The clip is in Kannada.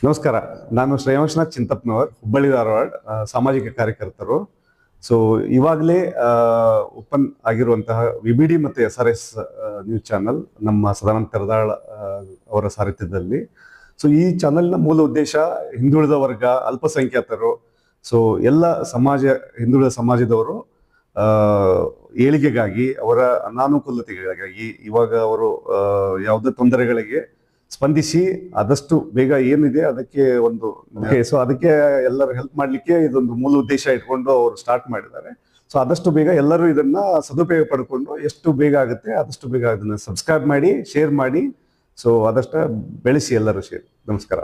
ನಮಸ್ಕಾರ. ನಾನು ಶ್ರೇಯಾಂಶನಾಥ್ ಚಿಂತಪ್ನವರ್, ಹುಬ್ಬಳ್ಳಿ ಧಾರವಾಡ, ಸಾಮಾಜಿಕ ಕಾರ್ಯಕರ್ತರು. ಸೊ ಇವಾಗಲೇ ಓಪನ್ ಆಗಿರುವಂತಹ ವಿಬಿಡಿ ಮತ್ತು SRS ನ್ಯೂಸ್ ಚಾನಲ್ ನಮ್ಮ ಸದಾನಂದ ತೆರದಾಳ್ ಅವರ ಸಾರಥ್ಯದಲ್ಲಿ. ಸೊ ಈ ಚಾನಲ್ನ ಮೂಲ ಉದ್ದೇಶ ಹಿಂದುಳಿದ ವರ್ಗ, ಅಲ್ಪಸಂಖ್ಯಾತರು, ಸೊ ಎಲ್ಲ ಹಿಂದುಳಿದ ಸಮಾಜದವರು ಏಳಿಗೆಗಾಗಿ, ಅವರ ಅನಾನುಕೂಲತೆಗಳಿಗಾಗಿ, ಇವಾಗ ಅವರು ಯಾವುದೇ ತೊಂದರೆಗಳಿಗೆ ಸ್ಪಂದಿಸಿ ಆದಷ್ಟು ಬೇಗ ಏನಿದೆ ಅದಕ್ಕೆ ಸೊ ಅದಕ್ಕೆ ಎಲ್ಲರೂ ಹೆಲ್ಪ್ ಮಾಡ್ಲಿಕ್ಕೆ ಇದೊಂದು ಮೂಲ ಉದ್ದೇಶ ಇಟ್ಕೊಂಡು ಅವರು ಸ್ಟಾರ್ಟ್ ಮಾಡಿದ್ದಾರೆ. ಸೊ ಆದಷ್ಟು ಬೇಗ ಎಲ್ಲರೂ ಇದನ್ನ ಸದುಪಯೋಗ ಪಡ್ಕೊಂಡು ಎಷ್ಟು ಬೇಗ ಆಗುತ್ತೆ ಆದಷ್ಟು ಬೇಗ ಅದನ್ನ ಸಬ್ಸ್ಕ್ರೈಬ್ ಮಾಡಿ, ಶೇರ್ ಮಾಡಿ. ಸೊ ಆದಷ್ಟು ಬೆಳೆಸಿ ಎಲ್ಲರೂ ಶೇರ್. ನಮಸ್ಕಾರ.